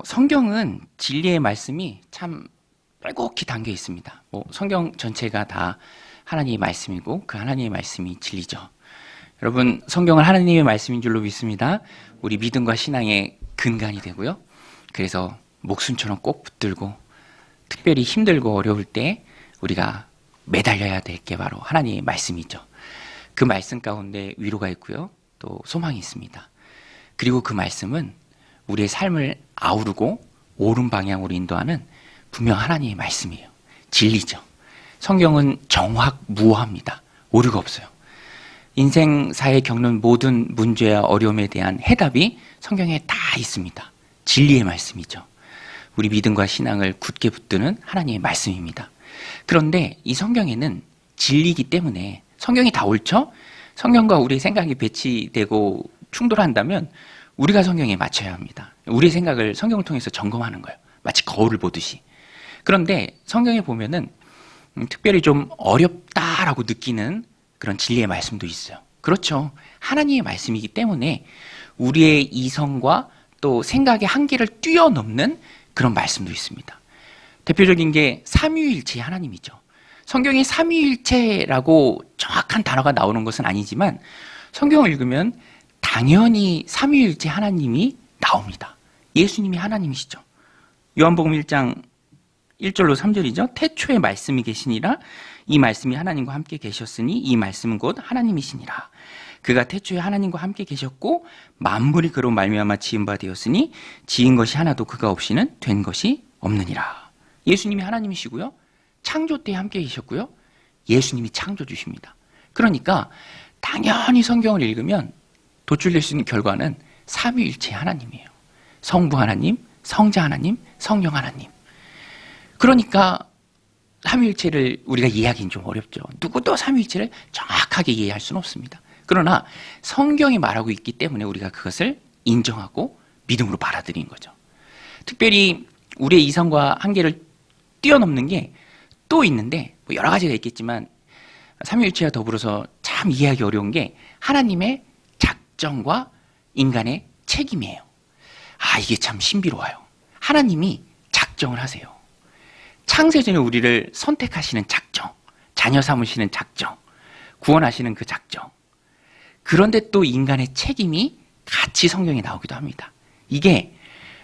성경은 진리의 말씀이 참 뺄곡히 담겨 있습니다. 성경 전체가 다 하나님의 말씀이고 그 하나님의 말씀이 진리죠. 여러분, 성경은 하나님의 말씀인 줄로 믿습니다. 우리 믿음과 신앙의 근간이 되고요. 그래서 목숨처럼 꼭 붙들고 특별히 힘들고 어려울 때 우리가 매달려야 될 게 바로 하나님의 말씀이죠. 그 말씀 가운데 위로가 있고요. 또 소망이 있습니다. 그리고 그 말씀은 우리의 삶을 아우르고 옳은 방향으로 인도하는 분명 하나님의 말씀이에요. 진리죠. 성경은 정확무어합니다. 오류가 없어요. 인생사에 겪는 모든 문제와 어려움에 대한 해답이 성경에 다 있습니다. 진리의 말씀이죠. 우리 믿음과 신앙을 굳게 붙드는 하나님의 말씀입니다. 그런데 이 성경에는 진리이기 때문에 성경이 다 옳죠? 성경과 우리의 생각이 배치되고 충돌한다면 우리가 성경에 맞춰야 합니다. 우리의 생각을 성경을 통해서 점검하는 거예요. 마치 거울을 보듯이. 그런데 성경에 보면은 특별히 좀 어렵다라고 느끼는 그런 진리의 말씀도 있어요. 그렇죠. 하나님의 말씀이기 때문에 우리의 이성과 또 생각의 한계를 뛰어넘는 그런 말씀도 있습니다. 대표적인 게 삼위일체 하나님이죠. 성경에 삼위일체라고 정확한 단어가 나오는 것은 아니지만 성경을 읽으면 당연히 삼위일체 하나님이 나옵니다. 예수님이 하나님이시죠. 요한복음 1장 1절로 3절이죠. 태초에 말씀이 계시니라. 이 말씀이 하나님과 함께 계셨으니 이 말씀은 곧 하나님이시니라. 그가 태초에 하나님과 함께 계셨고 만물이 그로 말미암아 지은 바 되었으니 지은 것이 하나도 그가 없이는 된 것이 없느니라. 예수님이 하나님이시고요. 창조 때에 함께 계셨고요. 예수님이 창조주십니다. 그러니까 당연히 성경을 읽으면 도출될 수 있는 결과는 삼위일체 하나님이에요. 성부 하나님, 성자 하나님, 성령 하나님. 그러니까 삼위일체를 우리가 이해하기는 좀 어렵죠. 누구도 삼위일체를 정확하게 이해할 수는 없습니다. 그러나 성경이 말하고 있기 때문에 우리가 그것을 인정하고 믿음으로 받아들이는 거죠. 특별히 우리의 이성과 한계를 뛰어넘는 게 또 있는데 여러 가지가 있겠지만 삼위일체와 더불어서 참 이해하기 어려운 게 하나님의 작정과 인간의 책임이에요. 이게 참 신비로워요. 하나님이 작정을 하세요. 창세전에 우리를 선택하시는 작정, 자녀 삼으시는 작정, 구원하시는 그 작정. 그런데 또 인간의 책임이 같이 성경에 나오기도 합니다. 이게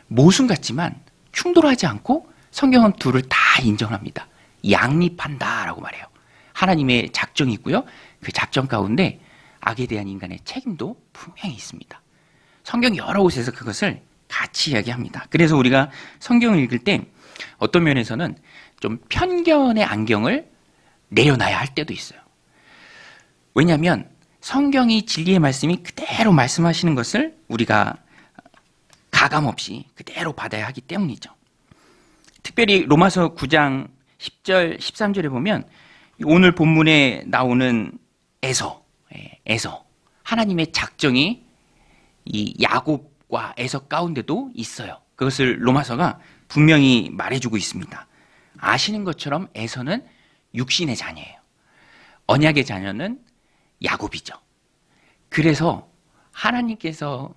모순 같지만 충돌하지 않고 성경은 둘을 다 인정합니다. 양립한다라고 말해요. 하나님의 작정이 있고요. 그 작정 가운데 악에 대한 인간의 책임도 분명히 있습니다. 성경 여러 곳에서 그것을 같이 이야기합니다. 그래서 우리가 성경을 읽을 때 어떤 면에서는 좀 편견의 안경을 내려놔야 할 때도 있어요. 왜냐하면 성경이 진리의 말씀이 그대로 말씀하시는 것을 우리가 가감없이 그대로 받아야 하기 때문이죠. 특별히 로마서 9장 10절, 13절에 보면 오늘 본문에 나오는 에서 하나님의 작정이 이 야곱과 에서 가운데도 있어요. 그것을 로마서가 분명히 말해주고 있습니다. 아시는 것처럼 에서는 육신의 자녀예요. 언약의 자녀는 야곱이죠. 그래서 하나님께서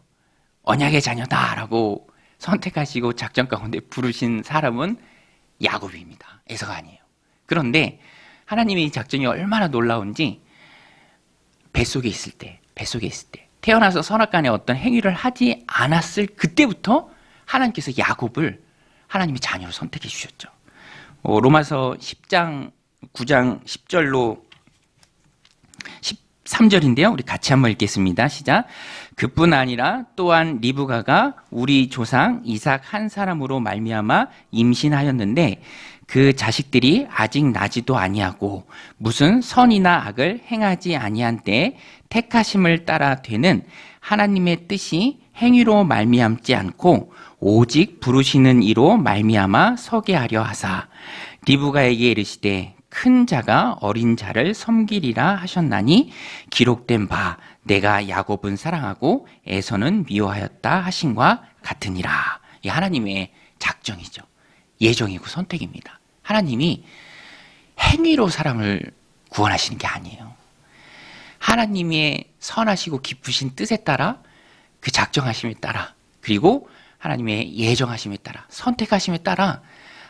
언약의 자녀다라고 선택하시고 작정 가운데 부르신 사람은 야곱입니다. 에서가 아니에요. 그런데 하나님의 이 작정이 얼마나 놀라운지 뱃속에 있을 때 태어나서 선악간에 어떤 행위를 하지 않았을 그때부터 하나님께서 야곱을 하나님의 자녀로 선택해 주셨죠. 로마서 10장 9장 10절로 13절인데요. 우리 같이 한번 읽겠습니다. 시작. 그뿐 아니라 또한 리브가가 우리 조상 이삭 한 사람으로 말미암아 임신하였는데 그 자식들이 아직 나지도 아니하고 무슨 선이나 악을 행하지 아니한 때에 택하심을 따라 되는 하나님의 뜻이 행위로 말미암지 않고 오직 부르시는 이로 말미암아 서게 하려 하사 리브가에게 이르시되 큰 자가 어린 자를 섬기리라 하셨나니 기록된 바 내가 야곱은 사랑하고 에서는 미워하였다 하신과 같으니라. 이 하나님의 작정이죠. 예정이고 선택입니다. 하나님이 행위로 사람을 구원하시는 게 아니에요. 하나님의 선하시고 깊으신 뜻에 따라 그 작정하심에 따라 그리고 하나님의 예정하심에 따라, 선택하심에 따라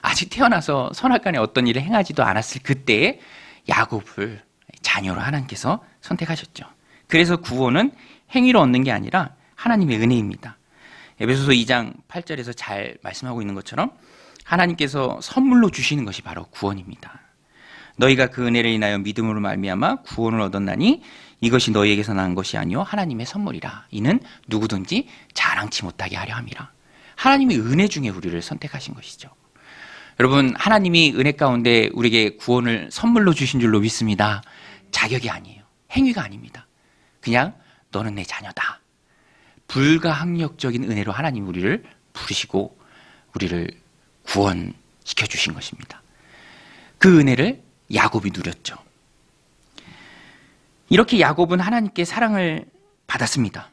아직 태어나서 선악간에 어떤 일을 행하지도 않았을 그때에 야곱을 자녀로 하나님께서 선택하셨죠. 그래서 구원은 행위로 얻는 게 아니라 하나님의 은혜입니다. 에베소서 2장 8절에서 잘 말씀하고 있는 것처럼 하나님께서 선물로 주시는 것이 바로 구원입니다. 너희가 그 은혜를 인하여 믿음으로 말미암아 구원을 얻었나니 이것이 너희에게서 난 것이 아니요 하나님의 선물이라. 이는 누구든지 자랑치 못하게 하려 함이라. 하나님이 은혜 중에 우리를 선택하신 것이죠. 여러분, 하나님이 은혜 가운데 우리에게 구원을 선물로 주신 줄로 믿습니다. 자격이 아니에요. 행위가 아닙니다. 그냥 너는 내 자녀다. 불가항력적인 은혜로 하나님 우리를 부르시고 우리를 구원시켜 주신 것입니다. 그 은혜를 야곱이 누렸죠. 이렇게 야곱은 하나님께 사랑을 받았습니다.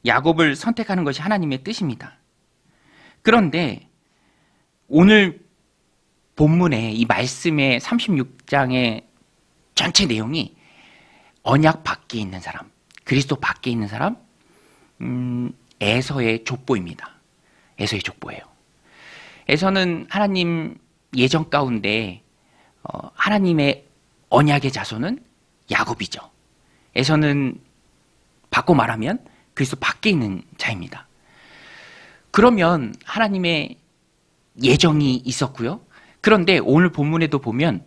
야곱을 선택하는 것이 하나님의 뜻입니다. 그런데 오늘 본문의 이 말씀의 36장의 전체 내용이 언약 밖에 있는 사람, 그리스도 밖에 있는 사람, 에서의 족보입니다. 에서의 족보예요. 에서는 하나님 예정 가운데 하나님의 언약의 자손은 야곱이죠. 에서는 바꿔 말하면 그리스도 밖에 있는 자입니다. 그러면 하나님의 예정이 있었고요. 그런데 오늘 본문에도 보면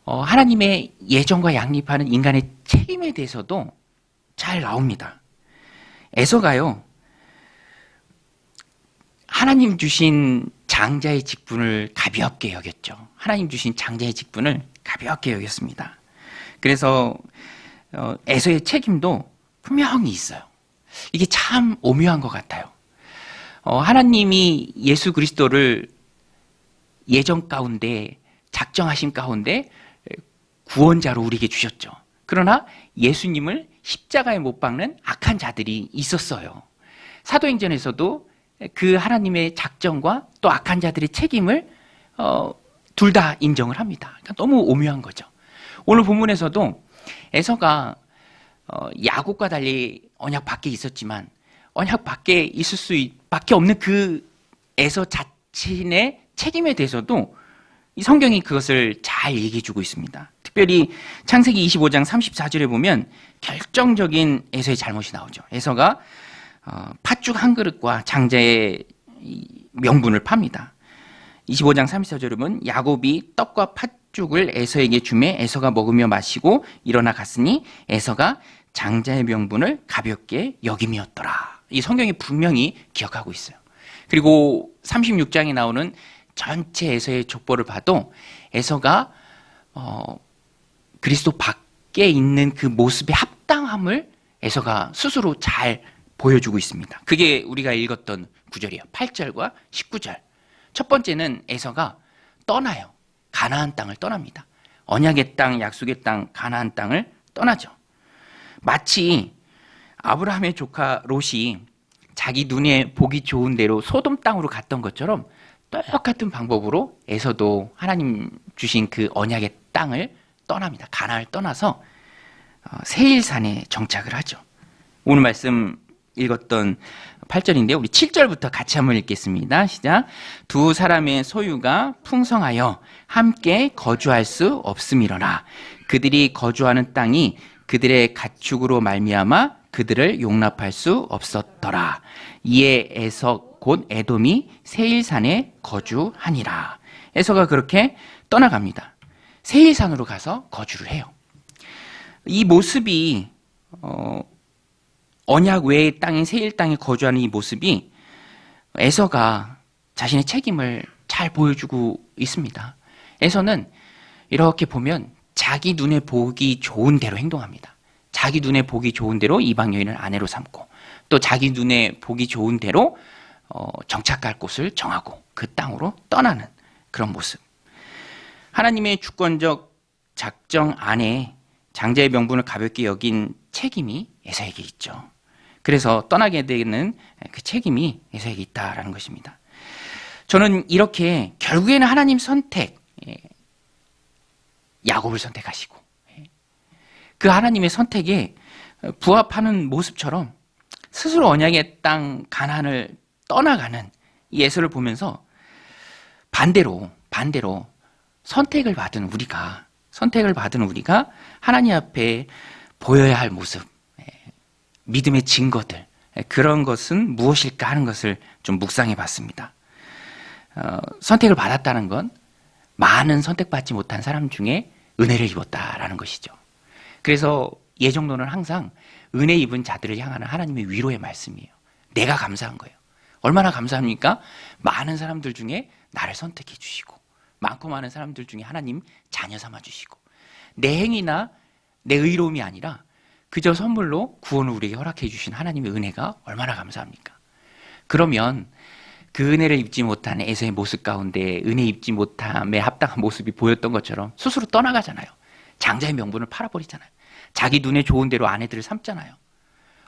하나님의 예정과 양립하는 인간의 책임에 대해서도 잘 나옵니다. 에서가요, 하나님 주신 장자의 직분을 가볍게 여겼죠. 하나님 주신 장자의 직분을 가볍게 여겼습니다. 그래서 에서의 책임도 분명히 있어요. 이게 참 오묘한 것 같아요. 하나님이 예수 그리스도를 예정 가운데, 작정하신 가운데 구원자로 우리에게 주셨죠. 그러나 예수님을 십자가에 못 박는 악한 자들이 있었어요. 사도행전에서도 그 하나님의 작정과 또 악한 자들의 책임을 둘 다 인정을 합니다. 그러니까 너무 오묘한 거죠. 오늘 본문에서도 에서가 야곱과 달리 언약 밖에 있었지만 언약 밖에 있을 수밖에 없는 그 에서 자신의 책임에 대해서도 이 성경이 그것을 잘 얘기해주고 있습니다. 특별히 창세기 25장 34절에 보면 결정적인 에서의 잘못이 나오죠. 에서가 팥죽 한 그릇과 장자의 명분을 팝니다. 25장 34절에 보면 야곱이 떡과 팥죽을 에서에게 주매 에서가 먹으며 마시고 일어나 갔으니 에서가 장자의 명분을 가볍게 여김이었더라. 이 성경이 분명히 기억하고 있어요. 그리고 36장에 나오는 전체 에서의 족보를 봐도 에서가 그리스도 밖에 있는 그 모습의 합당함을 에서가 스스로 잘 보여주고 있습니다. 그게 우리가 읽었던 구절이에요. 8절과 19절. 첫 번째는 에서가 떠나요. 가나안 땅을 떠납니다. 언약의 땅, 약속의 땅, 가나안 땅을 떠나죠. 마치 아브라함의 조카 롯이 자기 눈에 보기 좋은 대로 소돔 땅으로 갔던 것처럼 똑같은 방법으로 에서도 하나님 주신 그 언약의 땅을 떠납니다. 가나안을 떠나서 세일산에 정착을 하죠. 오늘 말씀 읽었던 8절인데 우리 7절부터 같이 한번 읽겠습니다. 시작. 두 사람의 소유가 풍성하여 함께 거주할 수 없음이러나 그들이 거주하는 땅이 그들의 가축으로 말미암아 그들을 용납할 수 없었더라. 이에 에서 곧 에돔이 세일산에 거주하니라. 에서가 그렇게 떠나갑니다. 세일산으로 가서 거주를 해요. 이 모습이 언약 외의 땅인 세일 땅에 거주하는 이 모습이 에서가 자신의 책임을 잘 보여주고 있습니다. 에서는 이렇게 보면 자기 눈에 보기 좋은 대로 행동합니다. 자기 눈에 보기 좋은 대로 이방 여인을 아내로 삼고 또 자기 눈에 보기 좋은 대로 정착할 곳을 정하고 그 땅으로 떠나는 그런 모습. 하나님의 주권적 작정 안에 장자의 명분을 가볍게 여긴 책임이 에서에게 있죠. 그래서 떠나게 되는 그 책임이 에서에게 있다라는 것입니다. 저는 이렇게 결국에는 하나님 선택, 야곱을 선택하시고 그 하나님의 선택에 부합하는 모습처럼 스스로 언약의 땅 가나안을 떠나가는 이 에서를 보면서 반대로 선택을 받은 우리가 하나님 앞에 보여야 할 모습, 믿음의 증거들, 그런 것은 무엇일까 하는 것을 좀 묵상해 봤습니다. 선택을 받았다는 건 많은 선택받지 못한 사람 중에 은혜를 입었다라는 것이죠. 그래서 예정론은 항상 은혜 입은 자들을 향하는 하나님의 위로의 말씀이에요. 내가 감사한 거예요. 얼마나 감사합니까? 많은 사람들 중에 나를 선택해 주시고, 많고 많은 사람들 중에 하나님 자녀 삼아 주시고, 내 행위나 내 의로움이 아니라 그저 선물로 구원을 우리에게 허락해 주신 하나님의 은혜가 얼마나 감사합니까? 그러면 그 은혜를 입지 못한 에서의 모습 가운데 은혜 입지 못함에 합당한 모습이 보였던 것처럼 스스로 떠나가잖아요. 장자의 명분을 팔아버리잖아요. 자기 눈에 좋은 대로 아내들을 삼잖아요.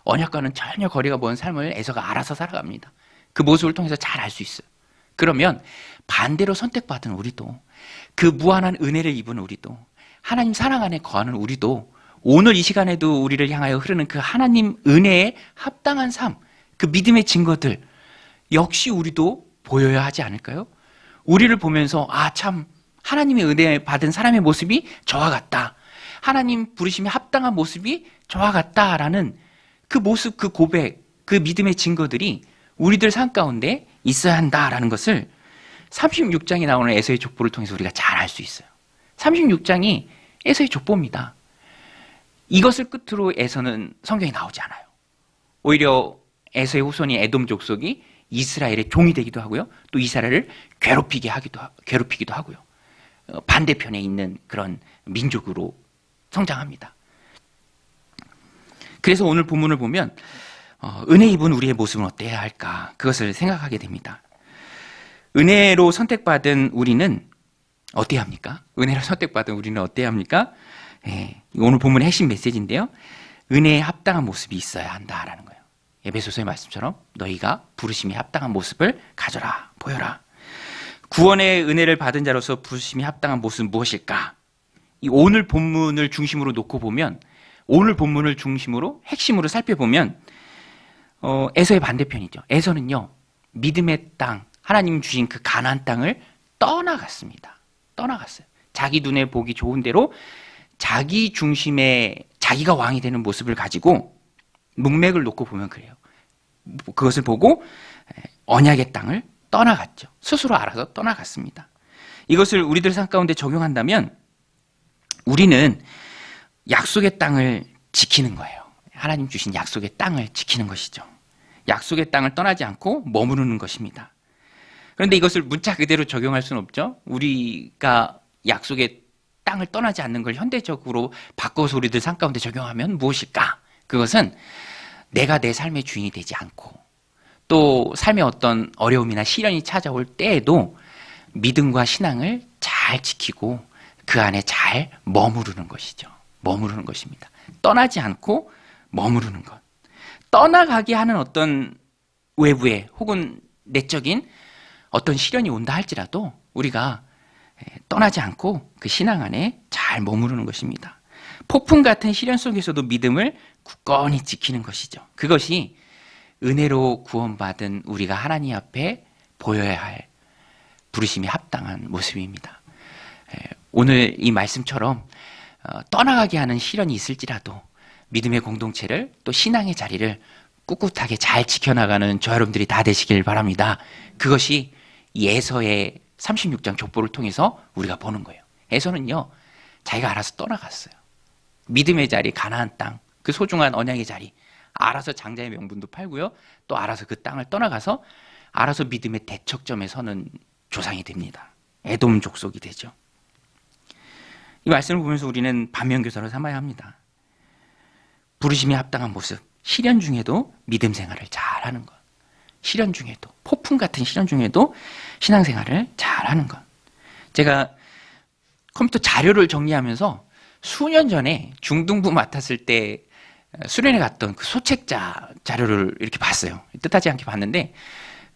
언약과는 전혀 거리가 먼 삶을 에서가 알아서 살아갑니다. 그 모습을 통해서 잘 알 수 있어요. 그러면 반대로 선택받은 우리도, 그 무한한 은혜를 입은 우리도, 하나님 사랑 안에 거하는 우리도 오늘 이 시간에도 우리를 향하여 흐르는 그 하나님 은혜에 합당한 삶, 그 믿음의 증거들 역시 우리도 보여야 하지 않을까요? 우리를 보면서 참 하나님의 은혜 받은 사람의 모습이 저와 같다, 하나님 부르심에 합당한 모습이 저와 같다라는 그 모습, 그 고백, 그 믿음의 증거들이 우리들 삶 가운데 있어야 한다라는 것을 36장에 나오는 에서의 족보를 통해서 우리가 잘 알 수 있어요. 36장이 에서의 족보입니다. 이것을 끝으로 에서는 성경에 나오지 않아요. 오히려 에서의 후손이 에돔 족속이 이스라엘의 종이 되기도 하고요. 또 이스라엘을 괴롭히기도 하고요. 반대편에 있는 그런 민족으로 성장합니다. 그래서 오늘 본문을 보면 은혜 입은 우리의 모습은 어때야 할까, 그것을 생각하게 됩니다. 은혜로 선택받은 우리는 어때야 합니까? 은혜로 선택받은 우리는 어때야 합니까? 오늘 본문의 핵심 메시지인데요. 은혜에 합당한 모습이 있어야 한다라는 거예요. 에베소서의 말씀처럼 너희가 부르심에 합당한 모습을 가져라, 보여라. 구원의 은혜를 받은 자로서 부르심에 합당한 모습은 무엇일까? 이 오늘 본문을 중심으로 놓고 보면, 오늘 본문을 중심으로 핵심으로 살펴보면 에서의 반대편이죠. 에서는요, 믿음의 땅, 하나님 주신 그 가나안 땅을 떠나갔습니다. 떠나갔어요. 자기 눈에 보기 좋은 대로 자기 중심에 자기가 왕이 되는 모습을 가지고 문맥을 놓고 보면 그래요. 그것을 보고 언약의 땅을 떠나갔죠. 스스로 알아서 떠나갔습니다. 이것을 우리들 삶 가운데 적용한다면 우리는 약속의 땅을 지키는 거예요. 하나님 주신 약속의 땅을 지키는 것이죠. 약속의 땅을 떠나지 않고 머무르는 것입니다. 그런데 이것을 문자 그대로 적용할 수는 없죠. 우리가 약속의 땅을 떠나지 않는 걸 현대적으로 바꿔서 우리들 삶 가운데 적용하면 무엇일까? 그것은 내가 내 삶의 주인이 되지 않고, 또 삶의 어떤 어려움이나 시련이 찾아올 때에도 믿음과 신앙을 잘 지키고 그 안에 잘 머무르는 것이죠. 머무르는 것입니다. 떠나지 않고 머무르는 것. 떠나가게 하는 어떤 외부의 혹은 내적인 어떤 시련이 온다 할지라도 우리가 떠나지 않고 그 신앙 안에 잘 머무르는 것입니다. 폭풍 같은 시련 속에서도 믿음을 굳건히 지키는 것이죠. 그것이 은혜로 구원받은 우리가 하나님 앞에 보여야 할 부르심에 합당한 모습입니다. 오늘 이 말씀처럼 떠나가게 하는 시련이 있을지라도 믿음의 공동체를, 또 신앙의 자리를 꿋꿋하게 잘 지켜나가는 저 여러분들이 다 되시길 바랍니다. 그것이 에서의 36장 족보를 통해서 우리가 보는 거예요. 에서는요, 자기가 알아서 떠나갔어요. 믿음의 자리, 가나안 땅, 그 소중한 언약의 자리, 알아서 장자의 명분도 팔고요, 또 알아서 그 땅을 떠나가서 알아서 믿음의 대척점에 서는 조상이 됩니다. 에돔 족속이 되죠. 이 말씀을 보면서 우리는 반면교사로 삼아야 합니다. 부르심에 합당한 모습, 시련 중에도 믿음 생활을 잘하는 것, 시련 중에도, 폭풍 같은 시련 중에도 신앙생활을 잘하는 것. 제가 컴퓨터 자료를 정리하면서 수년 전에 중등부 맡았을 때 수련회 갔던 그 소책자 자료를 이렇게 봤어요. 뜻하지 않게 봤는데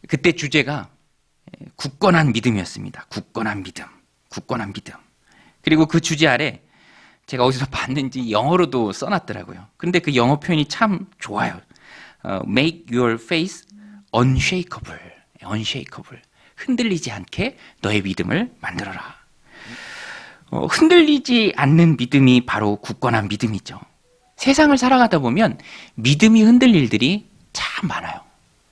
그때 주제가 굳건한 믿음이었습니다. 굳건한 믿음, 굳건한 믿음. 그리고 그 주제 아래 제가 어디서 봤는지 영어로도 써놨더라고요. 근데 그 영어 표현이 참 좋아요. Make your faith unshakable. unshakable. 흔들리지 않게 너의 믿음을 만들어라. 흔들리지 않는 믿음이 바로 굳건한 믿음이죠. 세상을 살아가다 보면 믿음이 흔들릴 일들이 참 많아요.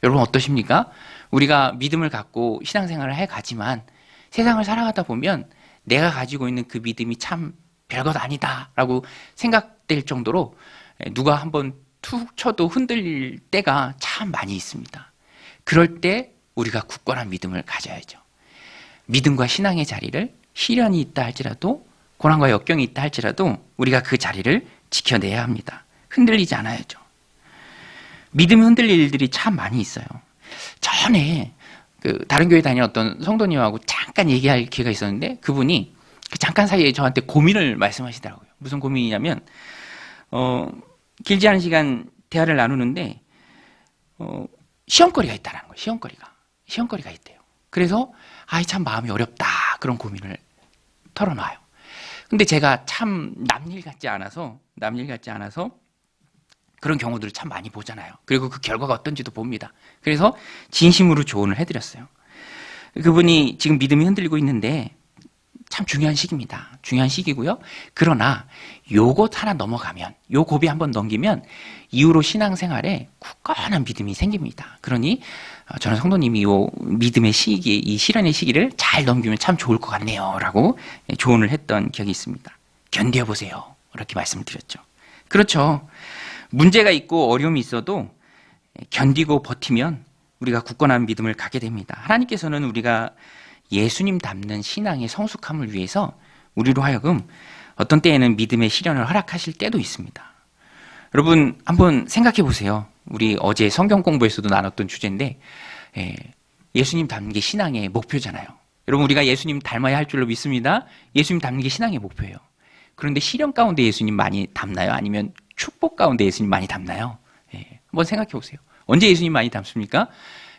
여러분 어떠십니까? 우리가 믿음을 갖고 신앙생활을 해가지만 세상을 살아가다 보면 내가 가지고 있는 그 믿음이 참 별것 아니다 라고 생각될 정도로 누가 한번 툭 쳐도 흔들릴 때가 참 많이 있습니다. 그럴 때 우리가 굳건한 믿음을 가져야죠. 믿음과 신앙의 자리를 시련이 있다 할지라도 고난과 역경이 있다 할지라도 우리가 그 자리를 지켜내야 합니다. 흔들리지 않아야죠. 믿음이 흔들릴 일들이 참 많이 있어요. 전에 다른 교회 다니는 어떤 성도님하고 잠깐 얘기할 기회가 있었는데 그분이 그 잠깐 사이에 저한테 고민을 말씀하시더라고요. 무슨 고민이냐면 길지 않은 시간 대화를 나누는데 시험거리가 있다는 거예요. 시험거리가 있대요. 그래서 참 마음이 어렵다 그런 고민을 털어놔요. 근데 제가 참 남일 같지 않아서 그런 경우들을 참 많이 보잖아요. 그리고 그 결과가 어떤지도 봅니다. 그래서 진심으로 조언을 해드렸어요. 그분이 지금 믿음이 흔들리고 있는데 참 중요한 시기입니다. 중요한 시기고요. 그러나 요것 하나 넘어가면, 요 고비 한번 넘기면 이후로 신앙생활에 굳건한 믿음이 생깁니다. 그러니 저는 성도님이 요 믿음의 시기, 이 시련의 시기를 잘 넘기면 참 좋을 것 같네요. 라고 조언을 했던 기억이 있습니다. 견뎌보세요. 이렇게 말씀을 드렸죠. 그렇죠. 문제가 있고 어려움이 있어도 견디고 버티면 우리가 굳건한 믿음을 갖게 됩니다. 하나님께서는 우리가 예수님 닮는 신앙의 성숙함을 위해서 우리로 하여금 어떤 때에는 믿음의 시련을 허락하실 때도 있습니다. 여러분 한번 생각해 보세요. 우리 어제 성경 공부에서도 나눴던 주제인데 예수님 닮는 게 신앙의 목표잖아요. 여러분 우리가 예수님 닮아야 할 줄로 믿습니다. 예수님 닮는 게 신앙의 목표예요. 그런데 시련 가운데 예수님 많이 닮나요? 아니면 축복 가운데 예수님 많이 닮나요? 한번 생각해 보세요. 언제 예수님 많이 닮습니까?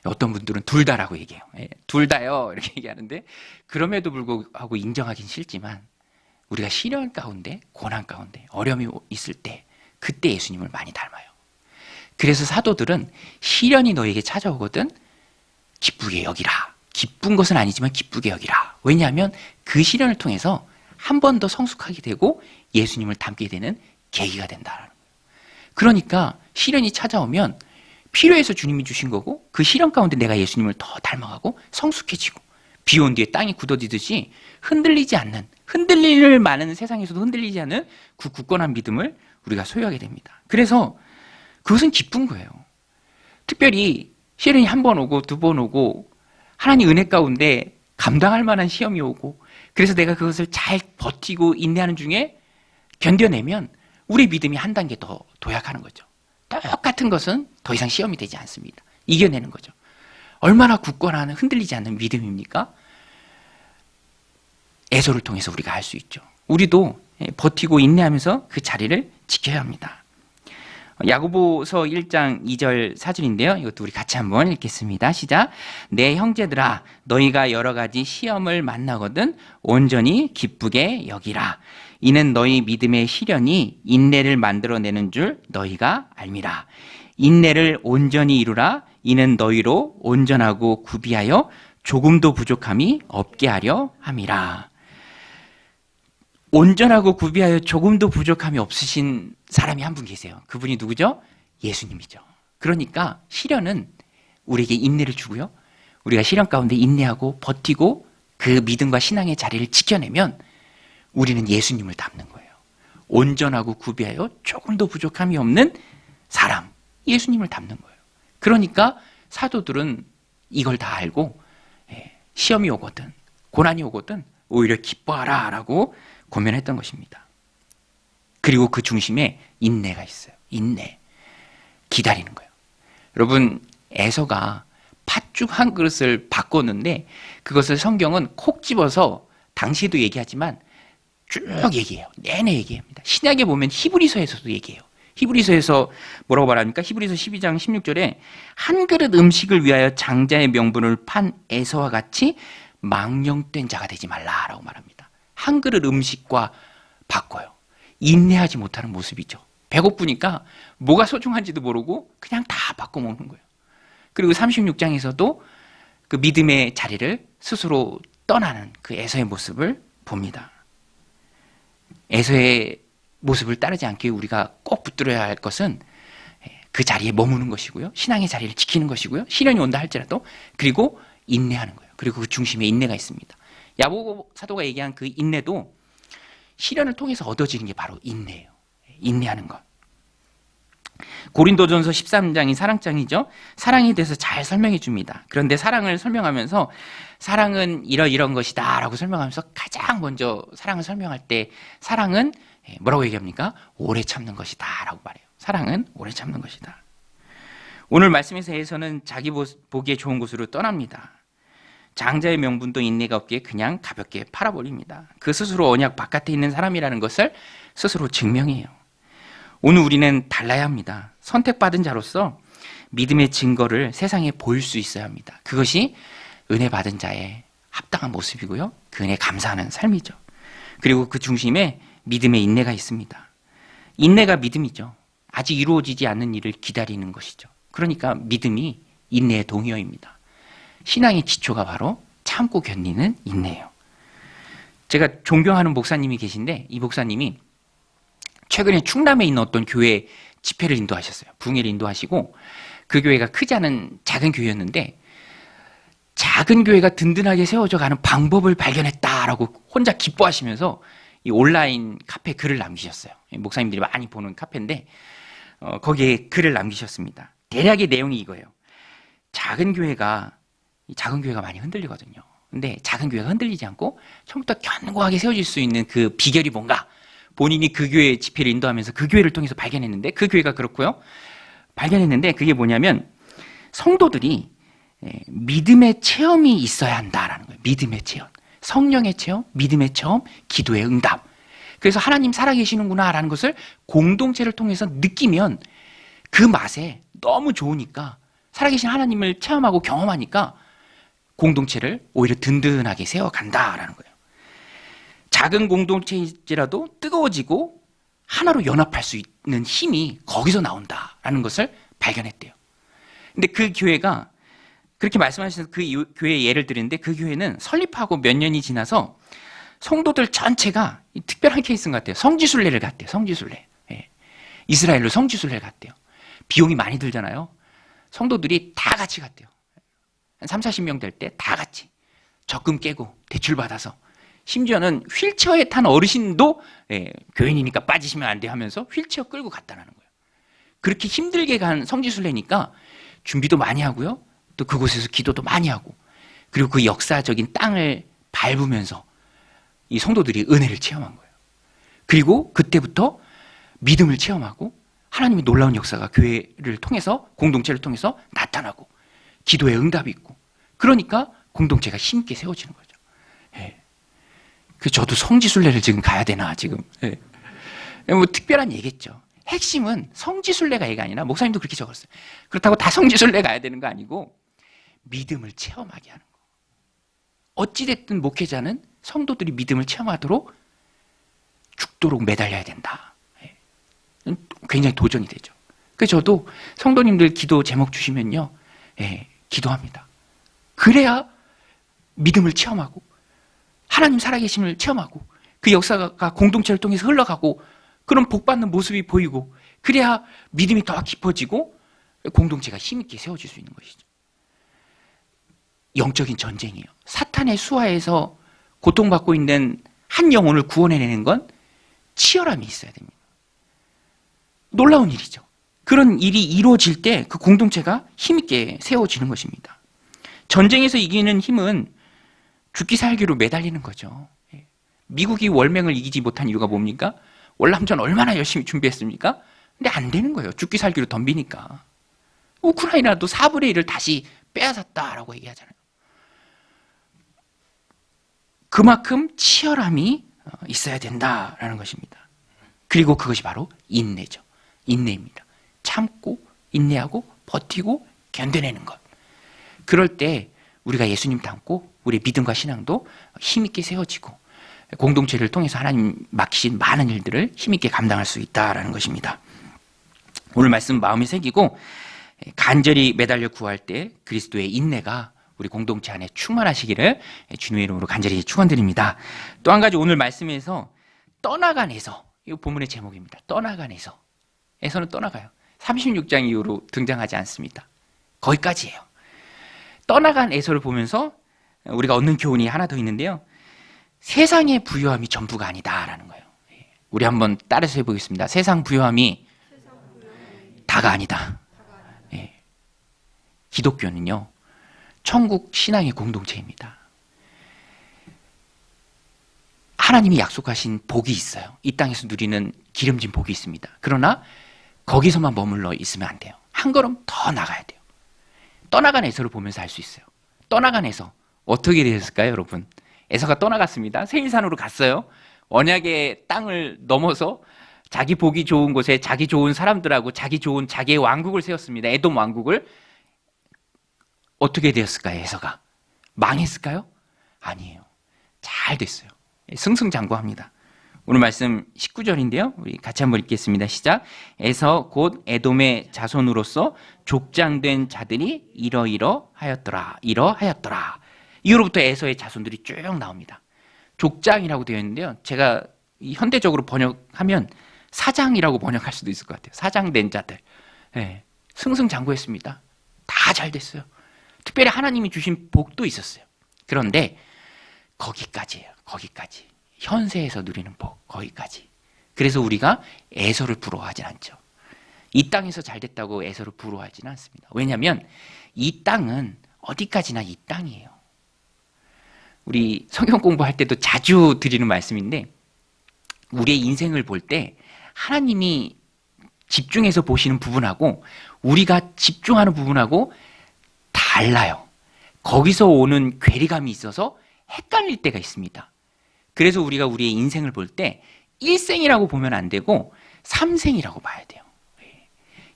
어떤 분들은 둘 다라고 얘기해요. 둘 다요 이렇게 얘기하는데 그럼에도 불구하고 인정하긴 싫지만 우리가 시련 가운데 고난 가운데 어려움이 있을 때 그때 예수님을 많이 닮아요. 그래서 사도들은 시련이 너에게 찾아오거든 기쁘게 여기라. 기쁜 것은 아니지만 기쁘게 여기라. 왜냐하면 그 시련을 통해서 한 번 더 성숙하게 되고 예수님을 닮게 되는 계기가 된다라는 거예요. 그러니까 시련이 찾아오면 필요해서 주님이 주신 거고 그 시련 가운데 내가 예수님을 더 닮아가고 성숙해지고 비 온 뒤에 땅이 굳어지듯이 흔들리지 않는 흔들릴 많은 세상에서도 흔들리지 않는 그 굳건한 믿음을 우리가 소유하게 됩니다. 그래서 그것은 기쁜 거예요. 특별히 시련이 한 번 오고 두 번 오고 하나님 은혜 가운데 감당할 만한 시험이 오고 그래서 내가 그것을 잘 버티고 인내하는 중에 견뎌내면 우리 믿음이 한 단계 더 도약하는 거죠. 똑같은 것은 더 이상 시험이 되지 않습니다. 이겨내는 거죠. 얼마나 굳건한 흔들리지 않는 믿음입니까? 애소를 통해서 우리가 알 수 있죠. 우리도 버티고 인내하면서 그 자리를 지켜야 합니다. 야고보서 1장 2절 4절인데요. 이것도 우리 같이 한번 읽겠습니다. 시작. 내 형제들아 너희가 여러 가지 시험을 만나거든 온전히 기쁘게 여기라. 이는 너희 믿음의 시련이 인내를 만들어내는 줄 너희가 알미라. 인내를 온전히 이루라. 이는 너희로 온전하고 구비하여 조금도 부족함이 없게 하려 함이라. 온전하고 구비하여 조금도 부족함이 없으신 사람이 한 분 계세요. 그분이 누구죠? 예수님이죠. 그러니까 시련은 우리에게 인내를 주고요. 우리가 시련 가운데 인내하고 버티고 그 믿음과 신앙의 자리를 지켜내면 우리는 예수님을 닮는 거예요. 온전하고 구비하여 조금도 부족함이 없는 사람, 예수님을 닮는 거예요. 그러니까 사도들은 이걸 다 알고 시험이 오거든 고난이 오거든 오히려 기뻐하라 라고 고면했던 것입니다. 그리고 그 중심에 인내가 있어요. 인내. 기다리는 거예요. 여러분 에서가 팥죽 한 그릇을 바꿨는데 그것을 성경은 콕 집어서 당시에도 얘기하지만 쭉 얘기해요. 내내 얘기합니다. 신약에 보면 히브리서에서도 얘기해요. 히브리서에서 뭐라고 말합니까? 히브리서 12장 16절에 한 그릇 음식을 위하여 장자의 명분을 판 에서와 같이 망령된 자가 되지 말라라고 말합니다. 한 그릇 음식과 바꿔요. 인내하지 못하는 모습이죠. 배고프니까 뭐가 소중한지도 모르고 그냥 다 바꿔 먹는 거예요. 그리고 36장에서도 그 믿음의 자리를 스스로 떠나는 그 에서의 모습을 봅니다. 에서의 모습을 따르지 않기 위해 우리가 꼭 붙들어야 할 것은 그 자리에 머무는 것이고요. 신앙의 자리를 지키는 것이고요. 시련이 온다 할지라도, 그리고 인내하는 거예요. 그리고 그 중심에 인내가 있습니다. 야고보 사도가 얘기한 그 인내도 시련을 통해서 얻어지는 게 바로 인내예요. 인내하는 것. 고린도전서 13장이 사랑장이죠. 사랑에 대해서 잘 설명해 줍니다. 그런데 사랑을 설명하면서 사랑은 이런 것이다 라고 설명하면서 가장 먼저 사랑을 설명할 때 사랑은 뭐라고 얘기합니까? 오래 참는 것이다 라고 말해요. 사랑은 오래 참는 것이다. 오늘 말씀에서는 자기 보기에 좋은 곳으로 떠납니다. 장자의 명분도 인내가 없기에 그냥 가볍게 팔아버립니다. 그 스스로 언약 바깥에 있는 사람이라는 것을 스스로 증명해요. 오늘 우리는 달라야 합니다. 선택받은 자로서 믿음의 증거를 세상에 보일 수 있어야 합니다. 그것이 은혜 받은 자의 합당한 모습이고요. 그 은혜 감사하는 삶이죠. 그리고 그 중심에 믿음의 인내가 있습니다. 인내가 믿음이죠. 아직 이루어지지 않는 일을 기다리는 것이죠. 그러니까 믿음이 인내의 동의어입니다. 신앙의 기초가 바로 참고 견디는 인내예요. 제가 존경하는 목사님이 계신데 이 목사님이 최근에 충남에 있는 어떤 교회 집회를 인도하셨어요. 부흥회를 인도하시고 그 교회가 크지 않은 작은 교회였는데 작은 교회가 든든하게 세워져 가는 방법을 발견했다라고 혼자 기뻐하시면서 이 온라인 카페 글을 남기셨어요. 목사님들이 많이 보는 카페인데 거기에 글을 남기셨습니다. 대략의 내용이 이거예요. 작은 교회가 많이 흔들리거든요. 근데 작은 교회가 흔들리지 않고 처음부터 견고하게 세워질 수 있는 그 비결이 뭔가 본인이 그 교회 집회를 인도하면서 그 교회를 통해서 발견했는데 그 교회가 그렇고요. 발견했는데 그게 뭐냐면 성도들이 믿음의 체험이 있어야 한다라는 거예요. 믿음의 체험. 성령의 체험, 믿음의 체험, 기도의 응답. 그래서 하나님 살아계시는구나라는 것을 공동체를 통해서 느끼면 그 맛에 너무 좋으니까 살아계신 하나님을 체험하고 경험하니까 공동체를 오히려 든든하게 세워간다라는 거예요. 작은 공동체일지라도 뜨거워지고 하나로 연합할 수 있는 힘이 거기서 나온다라는 것을 발견했대요. 근데 그 교회가 그렇게 말씀하셔서 그 교회의 예를 드리는데 그 교회는 설립하고 몇 년이 지나서 성도들 전체가 특별한 케이스인 것 같아요. 성지순례를 갔대요. 성지순례. 예. 이스라엘로 성지순례를 갔대요. 비용이 많이 들잖아요. 성도들이 다 같이 갔대요. 한 3, 40명 될 때 다 같이 적금 깨고 대출받아서 심지어는 휠체어에 탄 어르신도 교인이니까 빠지시면 안 돼 하면서 휠체어 끌고 갔다는 거예요. 그렇게 힘들게 간 성지순례니까 준비도 많이 하고요. 또 그곳에서 기도도 많이 하고 그리고 그 역사적인 땅을 밟으면서 이 성도들이 은혜를 체험한 거예요. 그리고 그때부터 믿음을 체험하고 하나님의 놀라운 역사가 교회를 통해서 공동체를 통해서 나타나고 기도의 응답이 있고 그러니까 공동체가 힘있게 세워지는 거죠. 예. 저도 성지순례를 지금 가야 되나 지금. 예. 뭐 특별한 얘기겠죠. 핵심은 성지순례가 얘가 아니라 목사님도 그렇게 적었어요. 그렇다고 다 성지순례 가야 되는 거 아니고 믿음을 체험하게 하는 거. 어찌됐든 목회자는 성도들이 믿음을 체험하도록 죽도록 매달려야 된다. 예. 굉장히 도전이 되죠. 그래서 저도 성도님들 기도 제목 주시면요. 예, 기도합니다. 그래야 믿음을 체험하고 하나님 살아계심을 체험하고 그 역사가 공동체를 통해서 흘러가고 그런 복받는 모습이 보이고 그래야 믿음이 더 깊어지고 공동체가 힘있게 세워질 수 있는 것이죠. 영적인 전쟁이에요. 사탄의 수하에서 고통받고 있는 한 영혼을 구원해내는 건 치열함이 있어야 됩니다. 놀라운 일이죠. 그런 일이 이루어질 때 그 공동체가 힘있게 세워지는 것입니다. 전쟁에서 이기는 힘은 죽기 살기로 매달리는 거죠. 미국이 월맹을 이기지 못한 이유가 뭡니까? 월남전 얼마나 열심히 준비했습니까? 근데 안 되는 거예요. 죽기 살기로 덤비니까. 우크라이나도 4분의 1을 다시 빼앗았다라고 얘기하잖아요. 그만큼 치열함이 있어야 된다라는 것입니다. 그리고 그것이 바로 인내죠. 인내입니다. 참고 인내하고 버티고 견뎌내는 것. 그럴 때 우리가 예수님 닮고 우리의 믿음과 신앙도 힘있게 세워지고 공동체를 통해서 하나님 맡기신 많은 일들을 힘있게 감당할 수 있다라는 것입니다. 오늘 말씀 마음에 새기고 간절히 매달려 구할 때 그리스도의 인내가 우리 공동체 안에 충만하시기를 주님의 이름으로 간절히 축원드립니다. 또 한 가지 오늘 말씀에서 떠나간 에서, 이 본문의 제목입니다. 떠나간 에서. 에서는 떠나가요. 36장 이후로 등장하지 않습니다. 거기까지예요. 떠나간 에서를 보면서 우리가 얻는 교훈이 하나 더 있는데요. 세상의 부유함이 전부가 아니다라는 거예요. 우리 한번 따라서 해보겠습니다. 세상 부유함이 다가 아니다. 기독교는요, 천국 신앙의 공동체입니다. 하나님이 약속하신 복이 있어요. 이 땅에서 누리는 기름진 복이 있습니다. 그러나 거기서만 머물러 있으면 안 돼요. 한 걸음 더 나가야 돼요. 떠나간 에서를 보면서 알 수 있어요. 떠나간 에서 어떻게 되었을까요, 여러분? 에서가 떠나갔습니다. 세일산으로 갔어요. 언약의 땅을 넘어서 자기 보기 좋은 곳에 자기 좋은 사람들하고 자기 좋은 자기의 왕국을 세웠습니다. 에돔 왕국을. 어떻게 되었을까요, 에서가? 망했을까요? 아니에요. 잘 됐어요. 승승장구합니다. 오늘 말씀 19절인데요. 우리 같이 한번 읽겠습니다. 시작. 에서 곧 에돔의 자손으로서 족장된 자들이 이러하였더라. 이후로부터 에서의 자손들이 쭉 나옵니다. 족장이라고 되어 있는데요. 제가 현대적으로 번역하면 사장이라고 번역할 수도 있을 것 같아요. 사장된 자들. 네. 승승장구했습니다. 다 잘 됐어요. 특별히 하나님이 주신 복도 있었어요. 그런데 거기까지예요. 거기까지. 현세에서 누리는 복, 거기까지. 그래서 우리가 에서를 부러워하진 않죠. 이 땅에서 잘 됐다고 에서를 부러워하지는 않습니다. 왜냐하면 이 땅은 어디까지나 이 땅이에요. 우리 성경 공부할 때도 자주 드리는 말씀인데, 우리의 인생을 볼 때 하나님이 집중해서 보시는 부분하고 우리가 집중하는 부분하고 달라요. 거기서 오는 괴리감이 있어서 헷갈릴 때가 있습니다. 그래서 우리가 우리의 인생을 볼 때 1생이라고 보면 안 되고 3생이라고 봐야 돼요.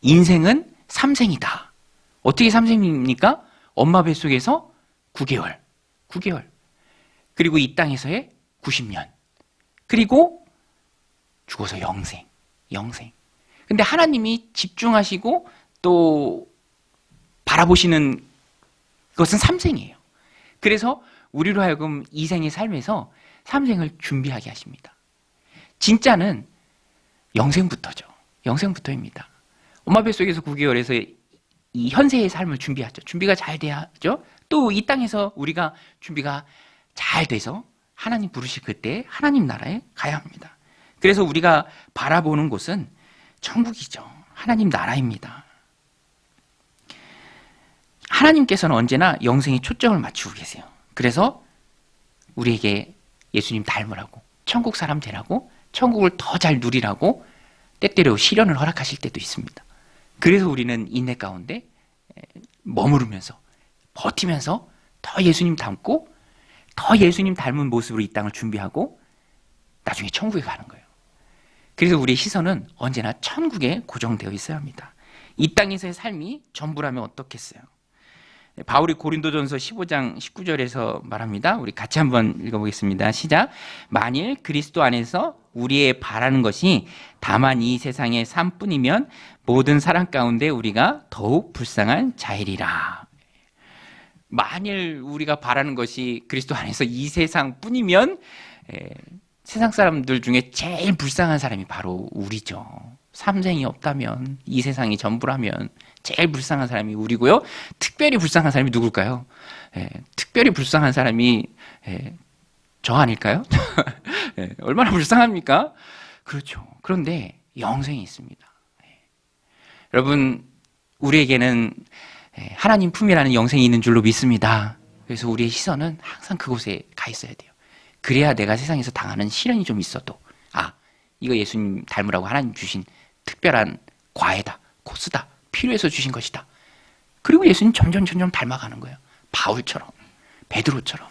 인생은 3생이다. 어떻게 3생입니까? 엄마 뱃속에서 9개월. 그리고 이 땅에서의 90년. 그리고 죽어서 영생. 근데 하나님이 집중하시고 또 바라보시는 것은 3생이에요. 그래서 우리로 하여금 2생의 삶에서 3생을 준비하게 하십니다. 진짜는 영생부터죠. 영생부터입니다. 엄마 뱃속에서 9개월에서 이 현세의 삶을 준비하죠. 준비가 잘 돼야죠. 또 이 땅에서 우리가 준비가 잘 돼서 하나님 부르실 그때 하나님 나라에 가야 합니다. 그래서 우리가 바라보는 곳은 천국이죠. 하나님 나라입니다. 하나님께서는 언제나 영생에 초점을 맞추고 계세요. 그래서 우리에게 예수님 닮으라고, 천국 사람 되라고, 천국을 더 잘 누리라고 때때로 시련을 허락하실 때도 있습니다. 그래서 우리는 인내 가운데 머무르면서 버티면서 더 예수님 닮고 더 예수님 닮은 모습으로 이 땅을 준비하고 나중에 천국에 가는 거예요. 그래서 우리의 시선은 언제나 천국에 고정되어 있어야 합니다. 이 땅에서의 삶이 전부라면 어떻겠어요? 바울이 고린도전서 15장 19절에서 말합니다. 우리 같이 한번 읽어보겠습니다. 시작. 만일 그리스도 안에서 우리의 바라는 것이 다만 이 세상의 삶뿐이면 모든 사람 가운데 우리가 더욱 불쌍한 자이리라. 만일 우리가 바라는 것이 그리스도 안에서 이 세상뿐이면 세상 사람들 중에 제일 불쌍한 사람이 바로 우리죠. 삼생이 없다면, 이 세상이 전부라면 제일 불쌍한 사람이 우리고요. 특별히 불쌍한 사람이 누굴까요? 특별히 불쌍한 사람이 저 아닐까요? 얼마나 불쌍합니까? 그렇죠. 그런데 영생이 있습니다. 여러분, 우리에게는 하나님 품이라는 영생이 있는 줄로 믿습니다. 그래서 우리의 시선은 항상 그곳에 가 있어야 돼요. 그래야 내가 세상에서 당하는 시련이 좀 있어도 이거 예수님 닮으라고 하나님 주신 특별한 과외다, 코스다, 필요해서 주신 것이다. 그리고 예수님 점점 닮아가는 거예요. 바울처럼, 베드로처럼,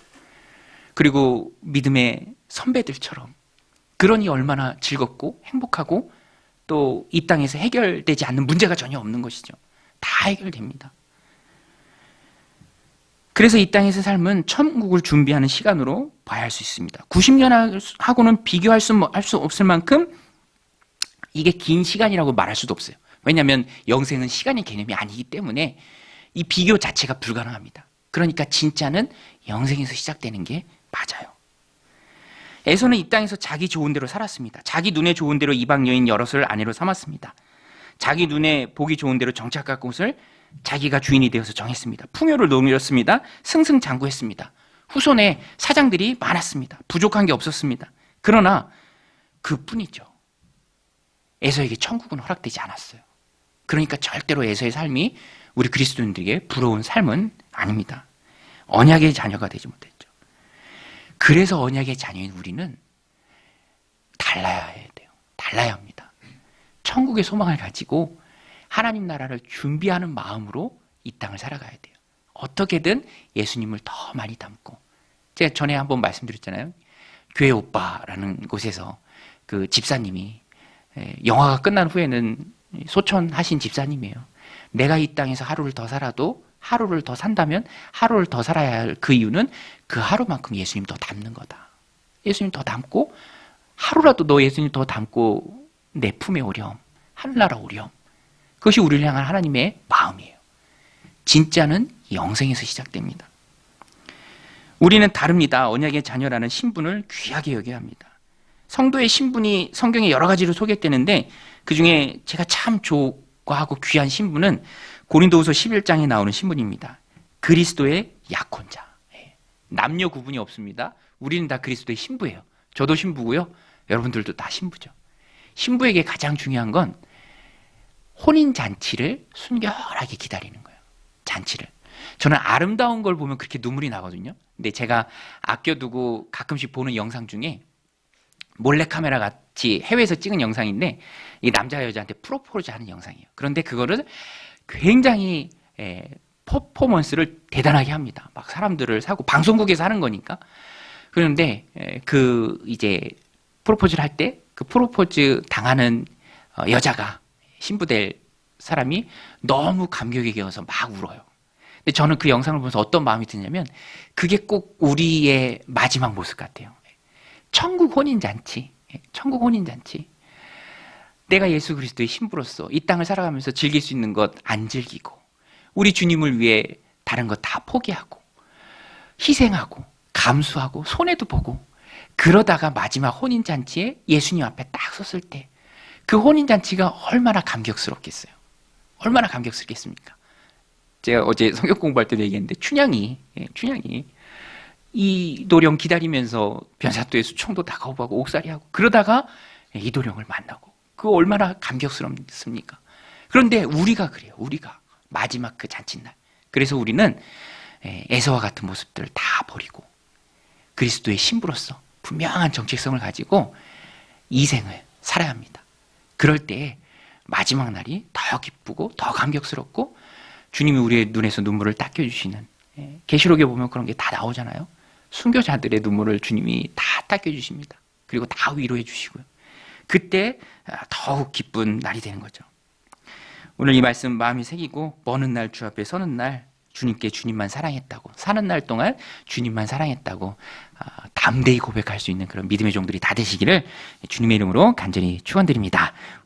그리고 믿음의 선배들처럼. 그러니 얼마나 즐겁고 행복하고 또 이 땅에서 해결되지 않는 문제가 전혀 없는 것이죠. 다 해결됩니다. 그래서 이 땅에서 삶은 천국을 준비하는 시간으로 봐야 할 수 있습니다. 90년하고는 비교할 수 없을 만큼 이게 긴 시간이라고 말할 수도 없어요. 왜냐하면 영생은 시간의 개념이 아니기 때문에 이 비교 자체가 불가능합니다. 그러니까 진짜는 영생에서 시작되는 게 맞아요. 에서는 이 땅에서 자기 좋은 대로 살았습니다. 자기 눈에 좋은 대로 이방 여인 여럿을 아내로 삼았습니다. 자기 눈에 보기 좋은 대로 정착할 곳을 자기가 주인이 되어서 정했습니다. 풍요를 누렸습니다. 승승장구했습니다. 후손에 사장들이 많았습니다. 부족한 게 없었습니다. 그러나 그뿐이죠. 에서에게 천국은 허락되지 않았어요. 그러니까 절대로 에서의 삶이 우리 그리스도인들에게 부러운 삶은 아닙니다. 언약의 자녀가 되지 못했죠. 그래서 언약의 자녀인 우리는 달라야 돼요. 달라야 합니다. 천국의 소망을 가지고 하나님 나라를 준비하는 마음으로 이 땅을 살아가야 돼요. 어떻게든 예수님을 더 많이 닮고, 제가 전에 한번 말씀드렸잖아요. 교회 오빠라는 곳에서 그 집사님이, 영화가 끝난 후에는 소천하신 집사님이에요. 내가 이 땅에서 하루를 더 살아도, 하루를 더 산다면 하루를 더 살아야 할 그 이유는 그 하루만큼 예수님 더 닮는 거다. 예수님 더 닮고, 하루라도 너 예수님 더 닮고 내 품에 오렴, 하늘나라 오렴. 그것이 우리를 향한 하나님의 마음이에요. 진짜는 영생에서 시작됩니다. 우리는 다릅니다. 언약의 자녀라는 신분을 귀하게 여겨야 합니다. 성도의 신분이 성경에 여러 가지로 소개되는데, 그중에 제가 참 좋아하고 귀한 신분은 고린도후서 11장에 나오는 신분입니다. 그리스도의 약혼자. 남녀 구분이 없습니다. 우리는 다 그리스도의 신부예요. 저도 신부고요. 여러분들도 다 신부죠. 신부에게 가장 중요한 건 혼인잔치를 순결하게 기다리는 거예요. 잔치를. 저는 아름다운 걸 보면 그렇게 눈물이 나거든요. 근데 제가 아껴두고 가끔씩 보는 영상 중에 몰래카메라 같이 해외에서 찍은 영상인데, 이 남자가 여자한테 프로포즈 하는 영상이에요. 그런데 그거를 굉장히 퍼포먼스를 대단하게 합니다. 막 사람들을 사고, 방송국에서 하는 거니까. 그런데 그 이제 프로포즈를 할 때 그 프로포즈 당하는 여자가, 신부될 사람이 너무 감격에 겨워서 막 울어요. 근데 저는 그 영상을 보면서 어떤 마음이 드냐면, 그게 꼭 우리의 마지막 모습 같아요. 천국 혼인잔치. 천국 혼인잔치. 내가 예수 그리스도의 신부로서 이 땅을 살아가면서 즐길 수 있는 것 안 즐기고, 우리 주님을 위해 다른 것 다 포기하고, 희생하고, 감수하고, 손해도 보고, 그러다가 마지막 혼인잔치에 예수님 앞에 딱 섰을 때 그 혼인잔치가 얼마나 감격스럽겠어요. 얼마나 감격스럽겠습니까? 제가 어제 성경 공부할 때도 얘기했는데, 춘향이 이도령 기다리면서 변사또의 수총도 다 거부하고 옥살이하고, 그러다가 이도령을 만나고, 그거 얼마나 감격스럽습니까? 그런데 우리가 그래요. 우리가 마지막 그 잔칫날. 그래서 우리는 에서와 같은 모습들을 다 버리고 그리스도의 신부로서 분명한 정체성을 가지고 이 생을 살아야 합니다. 그럴 때 마지막 날이 더 기쁘고 더 감격스럽고, 주님이 우리의 눈에서 눈물을 닦여주시는, 계시록에 보면 그런 게 다 나오잖아요. 순교자들의 눈물을 주님이 다 닦여주십니다. 그리고 다 위로해 주시고요. 그때 더욱 기쁜 날이 되는 거죠. 오늘 이 말씀 마음이 새기고, 먼 날 주 앞에 서는 날 주님께 주님만 사랑했다고, 사는 날 동안 주님만 사랑했다고 담대히 고백할 수 있는 그런 믿음의 종들이 다 되시기를 주님의 이름으로 간절히 축원드립니다.